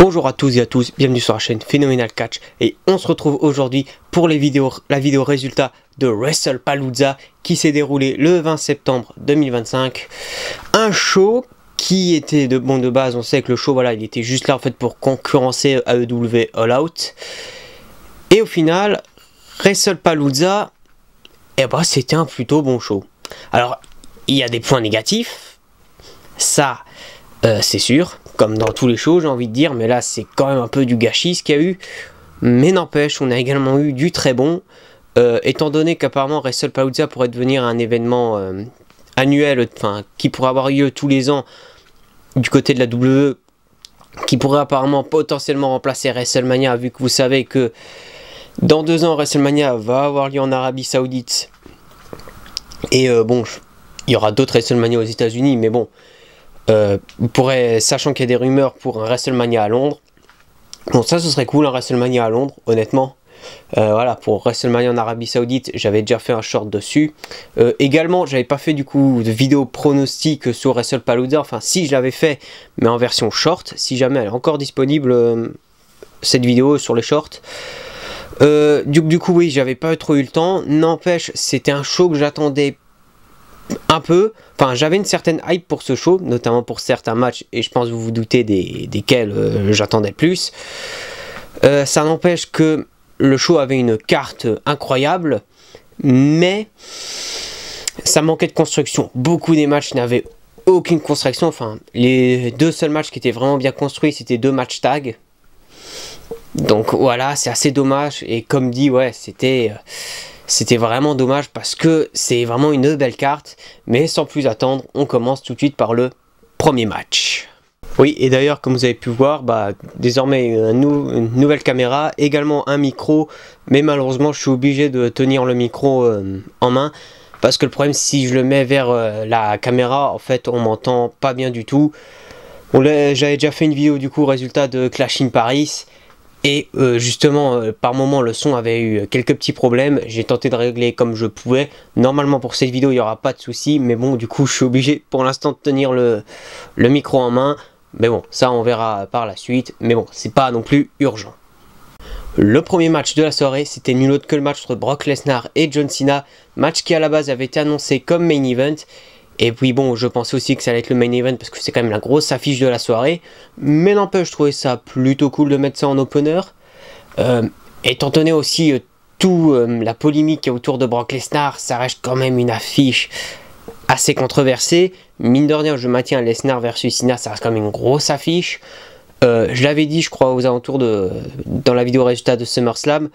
Bonjour à tous et à tous, bienvenue sur la chaîne Phenomenal Catch et on se retrouve aujourd'hui pour la vidéo résultat de WrestlePalooza qui s'est déroulé le 20 septembre 2025. Un show qui était de base, on sait que le show voilà, il était juste là en fait pour concurrencer AEW All Out. Et au final, WrestlePalooza, c'était un plutôt bon show. Alors, il y a des points négatifs, ça c'est sûr, comme dans tous les shows j'ai envie de dire, mais là c'est quand même un peu du gâchis ce qu'il y a eu. Mais n'empêche, on a également eu du très bon, étant donné qu'apparemment WrestlePalooza pourrait devenir un événement annuel, enfin qui pourrait avoir lieu tous les ans du côté de la WWE, qui pourrait apparemment potentiellement remplacer WrestleMania, vu que vous savez que dans 2 ans WrestleMania va avoir lieu en Arabie Saoudite. Et bon, il y aura d'autres WrestleMania aux États-Unis, mais bon, sachant qu'il y a des rumeurs pour un WrestleMania à Londres, bon, ça ce serait cool, un WrestleMania à Londres, honnêtement. Voilà, pour WrestleMania en Arabie Saoudite, j'avais déjà fait un short dessus. Également, j'avais pas fait du coup de vidéo pronostic sur WrestlePalooza, enfin si je l'avais fait, mais en version short, si jamais elle est encore disponible, cette vidéo sur les shorts. Du coup oui, j'avais pas trop eu le temps, n'empêche, c'était un show que j'attendais un peu, enfin j'avais une certaine hype pour ce show, notamment pour certains matchs, et je pense que vous vous doutez desquels j'attendais plus. Ça n'empêche que le show avait une carte incroyable, mais ça manquait de construction. Beaucoup des matchs n'avaient aucune construction, enfin les 2 seuls matchs qui étaient vraiment bien construits, c'était 2 matchs tag. Donc voilà, c'est assez dommage, et comme dit, ouais, c'était vraiment dommage parce que c'est vraiment une belle carte. Mais sans plus attendre, on commence tout de suite par le premier match. Oui, et d'ailleurs, comme vous avez pu voir, désormais une nouvelle caméra, également un micro, mais malheureusement je suis obligé de tenir le micro en main, parce que le problème, si je le mets vers la caméra, en fait on m'entend pas bien du tout. J'avais déjà fait une vidéo du coup résultat de Clash in Paris, et justement par moment le son avait eu quelques petits problèmes. J'ai tenté de régler comme je pouvais. Normalement pour cette vidéo il n'y aura pas de souci, mais bon, du coup je suis obligé pour l'instant de tenir le micro en main. Mais bon, ça on verra par la suite, mais bon, c'est pas non plus urgent. Le premier match de la soirée, c'était nul autre que le match entre Brock Lesnar et John Cena, match qui à la base avait été annoncé comme main event. Et puis bon, je pensais aussi que ça allait être le main event parce que c'est quand même la grosse affiche de la soirée. Mais n'empêche, je trouvais ça plutôt cool de mettre ça en opener. Étant donné aussi la polémique autour de Brock Lesnar, ça reste quand même une affiche assez controversée. Mine de rien, je maintiens Lesnar versus Cena, ça reste quand même une grosse affiche. Je l'avais dit, je crois, aux alentours dans la vidéo résultat de SummerSlam.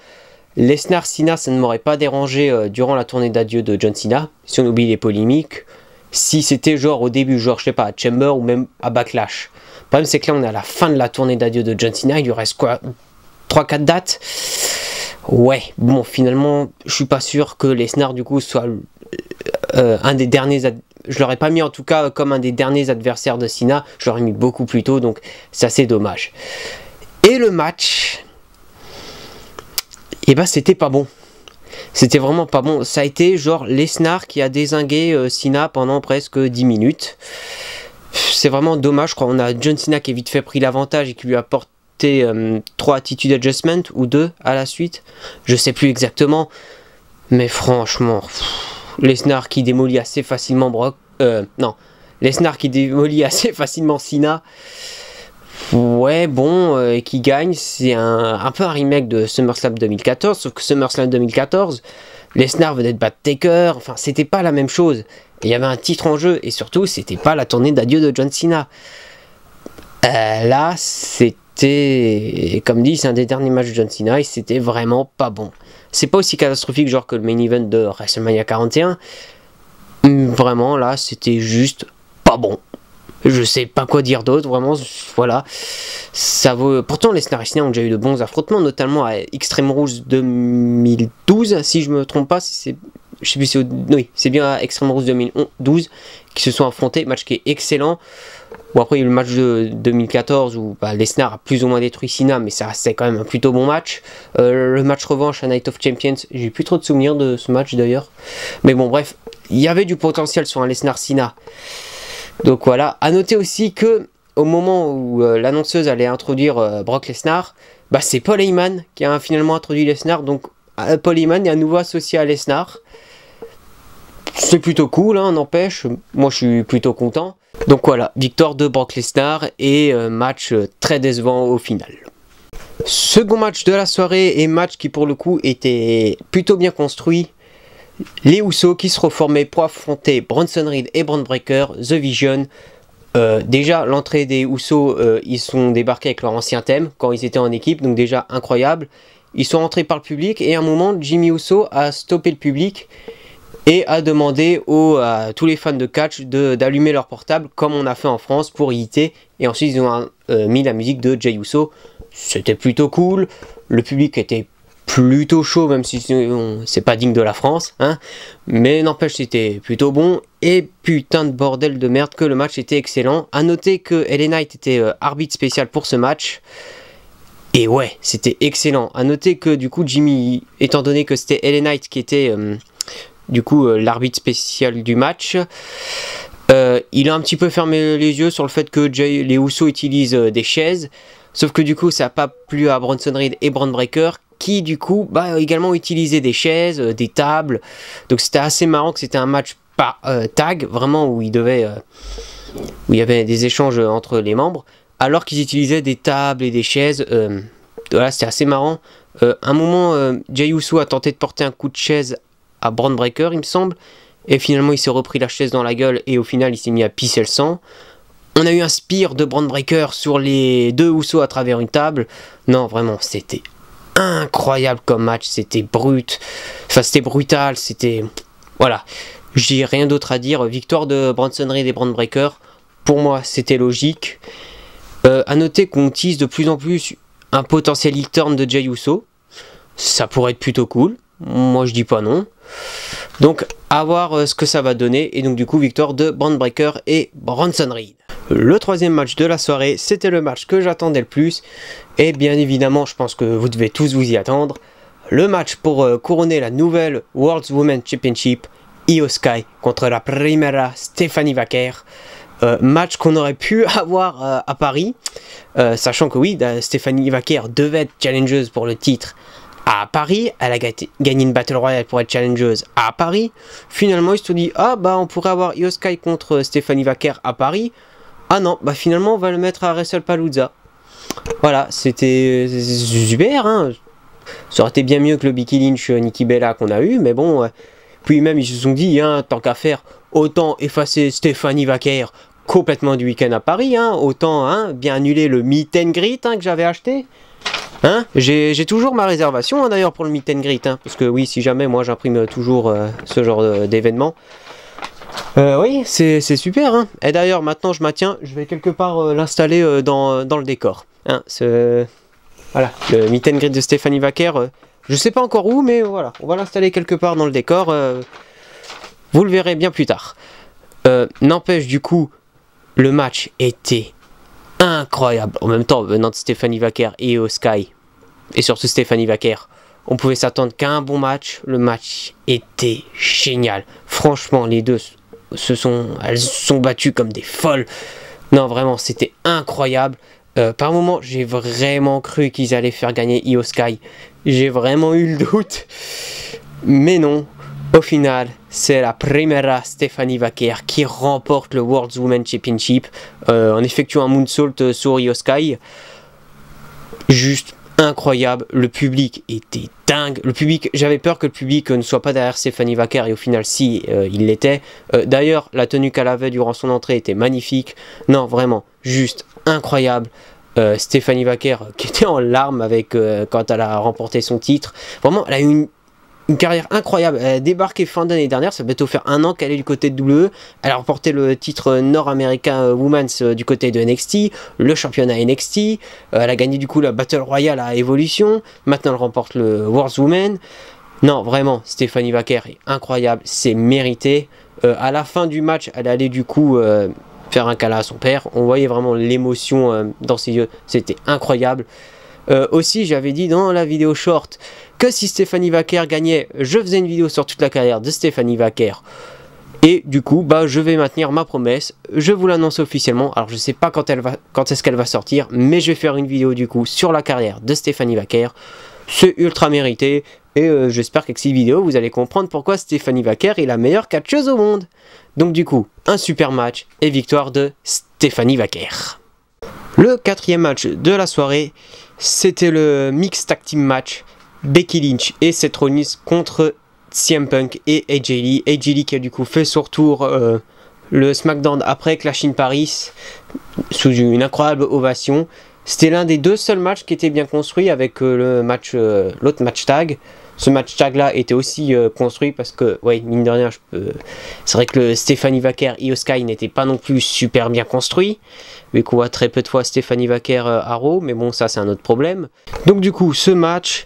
Lesnar-Cena, ça ne m'aurait pas dérangé durant la tournée d'adieu de John Cena, si on oublie les polémiques. Si c'était genre au début, genre je sais pas, à Chamber ou même à Backlash. Le problème c'est que là on est à la fin de la tournée d'adieu de John Cena, il lui reste quoi, 3-4 dates. Ouais, bon finalement je suis pas sûr que Lesnar du coup soit un des derniers, je l'aurais pas mis en tout cas comme un des derniers adversaires de Cena, je l'aurais mis beaucoup plus tôt, donc c'est assez dommage. Et le match, c'était pas bon. C'était vraiment pas bon. Ça a été genre Lesnar qui a dézingué Cena pendant presque 10 minutes. C'est vraiment dommage. Je crois qu'on a John Cena qui a vite fait pris l'avantage et qui lui a apporté 3 attitude adjustments ou 2 à la suite. Je sais plus exactement. Mais franchement, Lesnar qui démolit assez facilement Lesnar qui démolit assez facilement Cena. Ouais, bon, qui gagne, c'est un peu un remake de SummerSlam 2014, sauf que SummerSlam 2014, Lesnar venait de battre Taker, enfin c'était pas la même chose. Il y avait un titre en jeu, et surtout c'était pas la tournée d'adieu de John Cena. Là, c'était, comme dit, c'est un des derniers matchs de John Cena, et c'était vraiment pas bon. C'est pas aussi catastrophique genre que le main event de WrestleMania 41, vraiment là, c'était juste pas bon. Je sais pas quoi dire d'autre, vraiment, voilà. Ça vaut. Pourtant, Lesnar et Cena ont déjà eu de bons affrontements, notamment à Extreme Rules 2012, si je me trompe pas, si c'est. Je sais plus, oui, c'est bien à Extreme Rules 2012 qui se sont affrontés, match qui est excellent. Bon, après, il y a eu le match de 2014 où Lesnar a plus ou moins détruit Cena, mais ça c'est quand même un plutôt bon match. Le match revanche à Night of Champions, j'ai plus trop de souvenirs de ce match d'ailleurs. Mais bon, bref, il y avait du potentiel sur un Lesnar-Cena. Donc voilà, à noter aussi que au moment où l'annonceuse allait introduire Brock Lesnar, bah c'est Paul Heyman qui a finalement introduit Lesnar. Donc Paul Heyman est à nouveau associé à Lesnar. C'est plutôt cool, hein, n'empêche. Moi je suis plutôt content. Donc voilà, victoire de Brock Lesnar et match très décevant au final. Second match de la soirée et match qui pour le coup était plutôt bien construit. Les Usos qui se reformaient pour affronter Bronson Reed et Bron Breakker, The Vision. Déjà l'entrée des Usos, ils sont débarqués avec leur ancien thème quand ils étaient en équipe, donc déjà incroyable. Ils sont rentrés par le public et à un moment Jimmy Uso a stoppé le public et a demandé à tous les fans de catch d'allumer leur portable comme on a fait en France pour imiter, et ensuite ils ont mis la musique de Jey Uso. C'était plutôt cool, le public était plutôt chaud, même si c'est pas digne de la France, hein. Mais n'empêche, c'était plutôt bon. Et putain de bordel de merde que le match était excellent. A noter que LA Knight était arbitre spécial pour ce match. Et ouais, c'était excellent. A noter que du coup Jimmy, étant donné que c'était LA Knight qui était du coup l'arbitre spécial du match, il a un petit peu fermé les yeux sur le fait que les Usos utilisent des chaises. Sauf que du coup ça n'a pas plu à Bronson Reed et Bron Breakker, qui du coup également utilisaient des chaises, des tables. Donc c'était assez marrant que c'était un match par tag, vraiment où il y avait des échanges entre les membres, alors qu'ils utilisaient des tables et des chaises. Voilà, c'était assez marrant. Un moment, Jey Uso a tenté de porter un coup de chaise à Bron Breakker, il me semble, et finalement il s'est repris la chaise dans la gueule et au final il s'est mis à pisser le sang. On a eu un spear de Bron Breakker sur les deux Usos à travers une table. Non, vraiment, c'était incroyable comme match. C'était brut. Enfin, c'était brutal. C'était... Voilà. J'ai rien d'autre à dire. Victoire de Bronson Reed et Bron Breakker. Pour moi, c'était logique. À noter qu'on tease de plus en plus un potentiel heel turn de Jey Uso. Ça pourrait être plutôt cool. Moi, je dis pas non. Donc, à voir ce que ça va donner. Et donc, du coup, victoire de Bron Breakker et Bronson Reed. Le troisième match de la soirée, c'était le match que j'attendais le plus. Et bien évidemment, je pense que vous devez tous vous y attendre. Le match pour couronner la nouvelle World Women's Championship, Io Sky contre la Primera Stephanie Vaquer. Match qu'on aurait pu avoir à Paris. Sachant que oui, Stephanie Vaquer devait être challengeuse pour le titre à Paris. Elle a gagné une Battle Royale pour être challengeuse à Paris. Finalement, ils se sont dit, ah bah on pourrait avoir Io Sky contre Stephanie Vaquer à Paris. Ah non, bah finalement on va le mettre à WrestlePalooza. Voilà, c'était super, hein. Ça aurait été bien mieux que le Becky Lynch Nikki Bella qu'on a eu, mais bon. Puis même ils se sont dit, hein, tant qu'à faire, autant effacer Stephanie Vaquer complètement du week-end à Paris, hein, autant bien annuler le meet and greet que j'avais acheté. Hein, j'ai toujours ma réservation d'ailleurs pour le meet and greet, parce que oui, si jamais moi j'imprime toujours ce genre d'événement. Oui, c'est super, hein. Et d'ailleurs, maintenant je maintiens, je vais quelque part l'installer dans le décor. Hein, voilà, le meet and greet de Stephanie Vaquer, je sais pas encore où, mais voilà, on va l'installer quelque part dans le décor. Vous le verrez bien plus tard. N'empêche, du coup, le match était incroyable. En même temps, venant de Stephanie Vaquer et Io Sky, et surtout Stephanie Vaquer, on pouvait s'attendre qu'à un bon match. Le match était génial. Franchement, les deux elles se sont battues comme des folles. Non, vraiment, c'était incroyable. Par moments, j'ai vraiment cru qu'ils allaient faire gagner Io Sky. J'ai vraiment eu le doute. Mais non, au final, c'est la Primera Stephanie Vaquer qui remporte le World Women's Championship en effectuant un moonsault sur Io Sky. Juste incroyable, le public était dingue. Le public, j'avais peur que le public ne soit pas derrière Stephanie Vaquer et au final si il l'était. D'ailleurs, la tenue qu'elle avait durant son entrée était magnifique. Non, vraiment, juste incroyable. Stephanie Vaquer qui était en larmes quand elle a remporté son titre. Vraiment, elle a eu une carrière incroyable. Elle a débarqué fin d'année dernière, ça va bientôt faire un an qu'elle est du côté de WWE. Elle a remporté le titre nord-américain Women's du côté de NXT, le championnat NXT. Elle a gagné du coup la Battle Royale à Evolution. Maintenant elle remporte le World Women. Non, vraiment, Stephanie Vaquer est incroyable, c'est mérité. À la fin du match, elle allait du coup faire un câlin à son père. On voyait vraiment l'émotion dans ses yeux, c'était incroyable. Aussi, j'avais dit dans la vidéo short que si Stephanie Vaquer gagnait, je faisais une vidéo sur toute la carrière de Stephanie Vaquer. Et du coup, bah, je vais maintenir ma promesse, je vous l'annonce officiellement. Alors je sais pas quand est-ce qu'elle va sortir, mais je vais faire une vidéo du coup sur la carrière de Stephanie Wacker. C'est ultra mérité, et j'espère qu'avec cette vidéo, vous allez comprendre pourquoi Stephanie Wacker est la meilleure catcheuse au monde. Donc du coup, un super match et victoire de Stephanie Wacker. Le quatrième match de la soirée, c'était le Mixed Tag Team match Becky Lynch et Seth Rollins contre CM Punk et AJ Lee. AJ Lee qui a du coup fait son retour le SmackDown après Clash in Paris sous une incroyable ovation. C'était l'un des deux seuls matchs qui était bien construit avec l'autre match tag. Ce match tag là était aussi construit parce que, ouais, mine de rien, c'est vrai que le Stephanie Wacker Io Sky n'était pas non plus super bien construit, vu qu'on voit très peu de fois Stephanie Wacker à Raw, mais bon, ça c'est un autre problème. Donc du coup, ce match,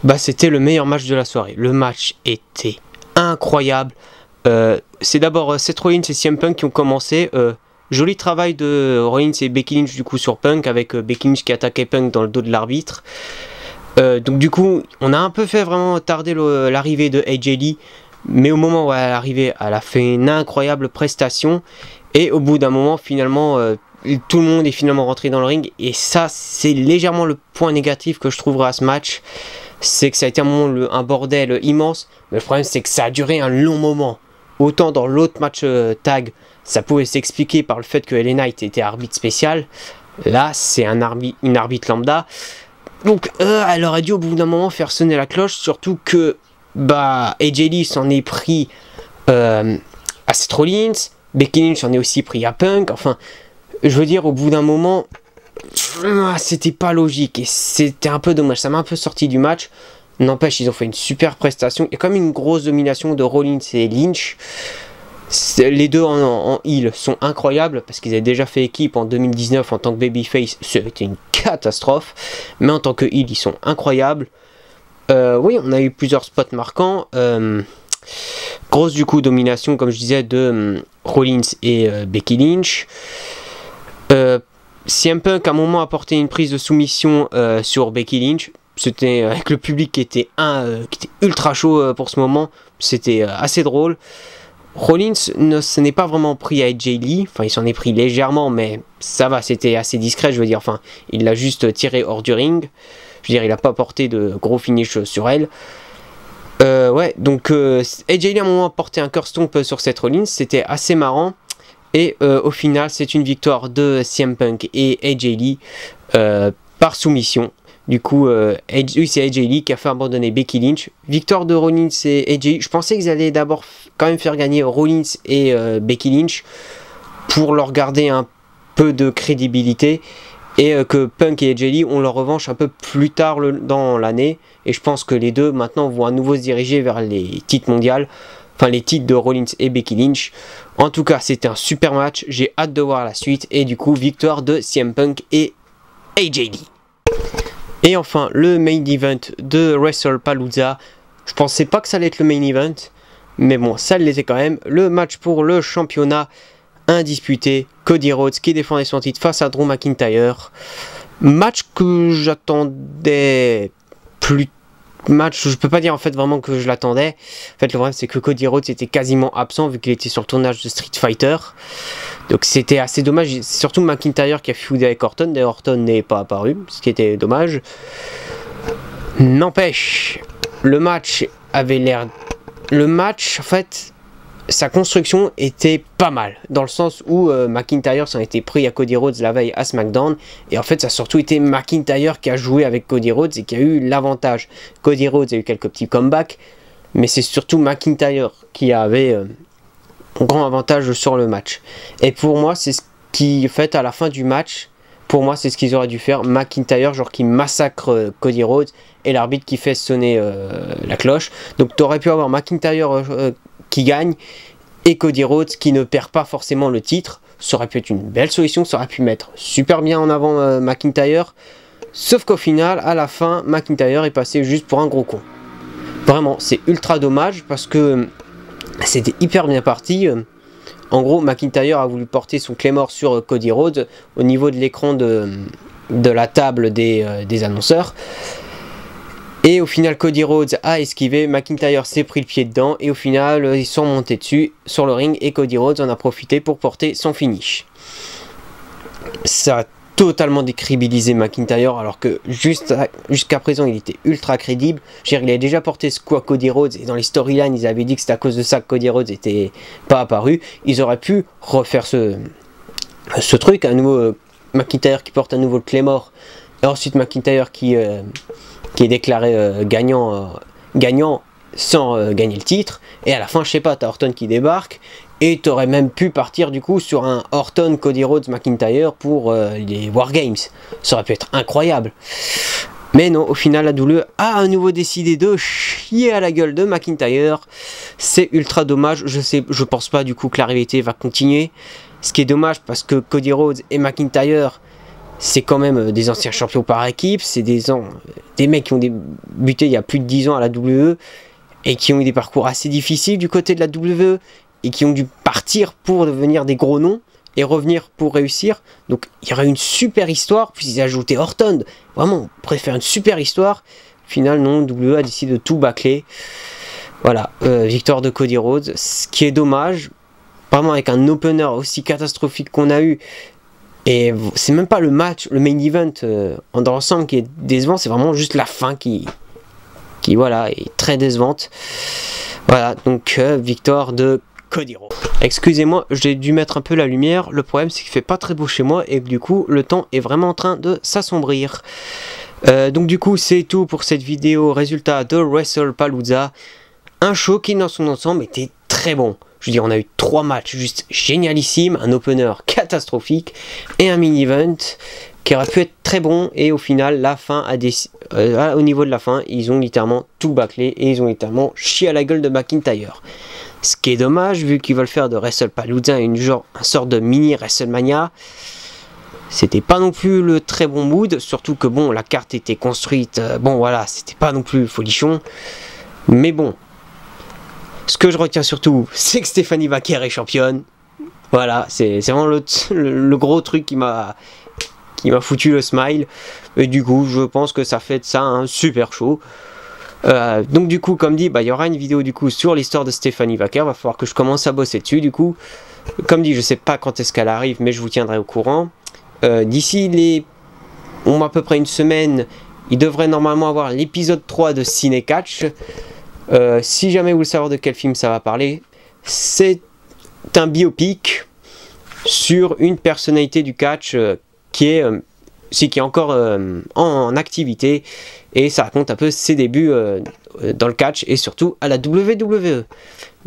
bah, c'était le meilleur match de la soirée. Le match était incroyable. C'est d'abord Seth Rollins et CM Punk qui ont commencé. Joli travail de Rollins et Becky Lynch du coup sur Punk, avec Becky Lynch qui attaquait Punk dans le dos de l'arbitre. Donc du coup, on a un peu fait vraiment tarder l'arrivée de AJ Lee, mais au moment où elle est arrivée, elle a fait une incroyable prestation. Et au bout d'un moment, finalement, tout le monde est finalement rentré dans le ring. Et ça, c'est légèrement le point négatif que je trouverai à ce match. C'est que ça a été un bordel immense, mais le problème c'est que ça a duré un long moment. Autant dans l'autre match tag, ça pouvait s'expliquer par le fait que LA Knight était arbitre spécial. Là, c'est une arbitre lambda. Donc, elle aurait dû au bout d'un moment faire sonner la cloche, surtout que bah, AJ Lee s'en est pris à Seth Rollins, Becky Lynch s'en est aussi pris à Punk. Enfin, je veux dire, au bout d'un moment, c'était pas logique et c'était un peu dommage. Ça m'a un peu sorti du match. N'empêche, ils ont fait une super prestation. Il y a quand même une grosse domination de Rollins et Lynch. Les deux en heel sont incroyables parce qu'ils avaient déjà fait équipe en 2019 en tant que babyface. C'était une catastrophe. Mais en tant que heel, ils sont incroyables. Oui, on a eu plusieurs spots marquants. Grosse du coup domination, comme je disais, de Rollins et Becky Lynch. CM Punk à un moment a porté une prise de soumission sur Becky Lynch. C'était avec le public qui était ultra chaud pour ce moment. C'était assez drôle. Rollins ne se n'est pas vraiment pris à AJ Lee. Enfin, il s'en est pris légèrement, mais ça va, c'était assez discret, je veux dire. Enfin, il l'a juste tiré hors du ring. Je veux dire, il n'a pas porté de gros finish sur elle. Ouais, donc AJ Lee à un moment a porté un curse stomp sur Seth Rollins. C'était assez marrant. Et au final, c'est une victoire de CM Punk et AJ Lee par soumission. Du coup, c'est AJ Lee qui a fait abandonner Becky Lynch. Victoire de Rollins et AJ Lee. Je pensais qu'ils allaient d'abord quand même faire gagner Rollins et Becky Lynch pour leur garder un peu de crédibilité. Et que Punk et AJ Lee ont leur revanche un peu plus tard dans l'année. Et je pense que les deux maintenant vont à nouveau se diriger vers les titres mondiaux. Enfin, les titres de Rollins et Becky Lynch. En tout cas, c'était un super match. J'ai hâte de voir la suite. Et du coup, victoire de CM Punk et AJ Lee. Et enfin, le main event de WrestlePalooza. Je pensais pas que ça allait être le main event. Mais bon, ça l'était quand même. Le match pour le championnat indisputé. Cody Rhodes qui défendait son titre face à Drew McIntyre. Match que j'attendais plus. Match, je peux pas dire en fait vraiment que je l'attendais. En fait, le problème c'est que Cody Rhodes était quasiment absent vu qu'il était sur le tournage de Street Fighter. Donc c'était assez dommage. C'est surtout McIntyre qui a feudé avec Orton. D'ailleurs, Orton n'est pas apparu, ce qui était dommage. N'empêche, le match avait l'air. Le match, en fait, sa construction était pas mal. Dans le sens où McIntyre s'en était pris à Cody Rhodes la veille à SmackDown. Et en fait, ça a surtout été McIntyre qui a joué avec Cody Rhodes et qui a eu l'avantage. Cody Rhodes a eu quelques petits comebacks. Mais c'est surtout McIntyre qui avait un grand avantage sur le match. Et pour moi, c'est ce qui fait à la fin du match. Pour moi, c'est ce qu'ils auraient dû faire. McIntyre, genre qui massacre Cody Rhodes. Et l'arbitre qui fait sonner la cloche. Donc tu aurais pu avoir McIntyre qui gagne et Cody Rhodes qui ne perd pas forcément le titre. Ça aurait pu être une belle solution, ça aurait pu mettre super bien en avant McIntyre. Sauf qu'au final, à la fin, McIntyre est passé juste pour un gros con. Vraiment, c'est ultra dommage parce que c'était hyper bien parti. En gros, McIntyre a voulu porter son Claymore sur Cody Rhodes au niveau de l'écran de la table des annonceurs. Et au final, Cody Rhodes a esquivé, McIntyre s'est pris le pied dedans, et au final, ils sont montés dessus sur le ring, et Cody Rhodes en a profité pour porter son finish. Ça a totalement décrédibilisé McIntyre, alors que jusqu'à présent, il était ultra crédible. Je veux dire, il avait déjà porté ce coup à Cody Rhodes, et dans les storylines, ils avaient dit que c'était à cause de ça que Cody Rhodes n'était pas apparu. Ils auraient pu refaire ce truc, un nouveau McIntyre qui porte à nouveau le Claymore, et ensuite McIntyre qui est déclaré gagnant sans gagner le titre, et à la fin, je sais pas, t'as Orton qui débarque, et t'aurais même pu partir du coup sur un Orton, Cody Rhodes, McIntyre pour les Wargames. Ça aurait pu être incroyable. Mais non, au final, la WWE a à nouveau décidé de chier à la gueule de McIntyre. C'est ultra dommage. Je pense pas du coup que la rivalité va continuer. Ce qui est dommage parce que Cody Rhodes et McIntyre, c'est quand même des anciens champions par équipe. C'est des mecs qui ont débuté il y a plus de 10 ans à la WWE et qui ont eu des parcours assez difficiles du côté de la WWE et qui ont dû partir pour devenir des gros noms et revenir pour réussir. Donc il y aurait une super histoire, puis ils ajoutaient Orton. Vraiment, on pourrait faire une super histoire. Au final, non, WWE a décidé de tout bâcler. Voilà, victoire de Cody Rhodes, ce qui est dommage. Vraiment avec un opener aussi catastrophique qu'on a eu. Et c'est même pas le match, le main event dans l'ensemble qui est décevant, c'est vraiment juste la fin qui voilà, est très décevante. Voilà, donc victoire de Cody Rhodes. Excusez-moi, j'ai dû mettre un peu la lumière. Le problème, c'est qu'il fait pas très beau chez moi et que du coup, le temps est vraiment en train de s'assombrir. Donc du coup, c'est tout pour cette vidéo. Résultat de WrestlePalooza. Un show qui, dans son ensemble, était très bon. Je veux dire, on a eu 3 matchs juste génialissimes, un opener catastrophique et un mini-event qui aurait pu être très bon. Et au final, la fin au niveau de la fin, ils ont littéralement tout bâclé et ils ont littéralement chié à la gueule de McIntyre. Ce qui est dommage, vu qu'ils veulent faire de WrestlePalooza une sorte de mini WrestleMania. C'était pas non plus le très bon mood, surtout que bon, la carte était construite, bon voilà, c'était pas non plus folichon. Mais bon, ce que je retiens surtout, c'est que Stephanie Vaquer est championne. Voilà, c'est vraiment le gros truc qui m'a foutu le smile. Et du coup, je pense que ça fait de ça un super show. Donc du coup, comme dit, il y aura une vidéo du coup sur l'histoire de Stephanie Vaquer. Va falloir que je commence à bosser dessus du coup. Comme dit, je sais pas quand est-ce qu'elle arrive, mais je vous tiendrai au courant. D'ici à peu près une semaine, il devrait normalement avoir l'épisode 3 de Ciné Catch. Si jamais vous voulez savoir de quel film ça va parler, c'est un biopic sur une personnalité du catch qui est encore en activité, et ça raconte un peu ses débuts dans le catch et surtout à la WWE.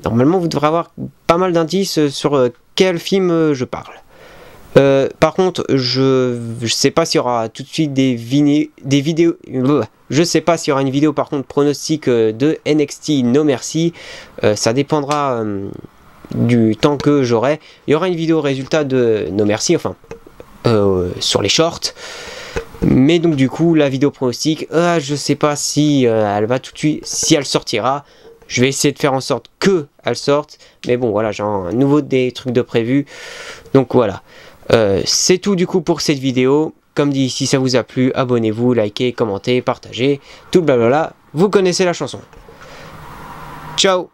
Normalement, vous devrez avoir pas mal d'indices sur quel film je parle. Par contre, je sais pas s'il y aura tout de suite des vidéos. Je sais pas s'il y aura une vidéo par contre pronostic de NXT No Mercy. Ça dépendra du temps que j'aurai. Il y aura une vidéo résultat de No Mercy, enfin sur les shorts. Mais donc du coup, la vidéo pronostic, je sais pas si elle va tout de suite, si elle sortira. Je vais essayer de faire en sorte qu'elle sorte. Mais bon, voilà, j'ai un nouveau des trucs de prévu. Donc voilà. C'est tout du coup pour cette vidéo. Comme dit, si ça vous a plu, abonnez-vous, likez, commentez, partagez, tout blablabla. Vous connaissez la chanson. Ciao!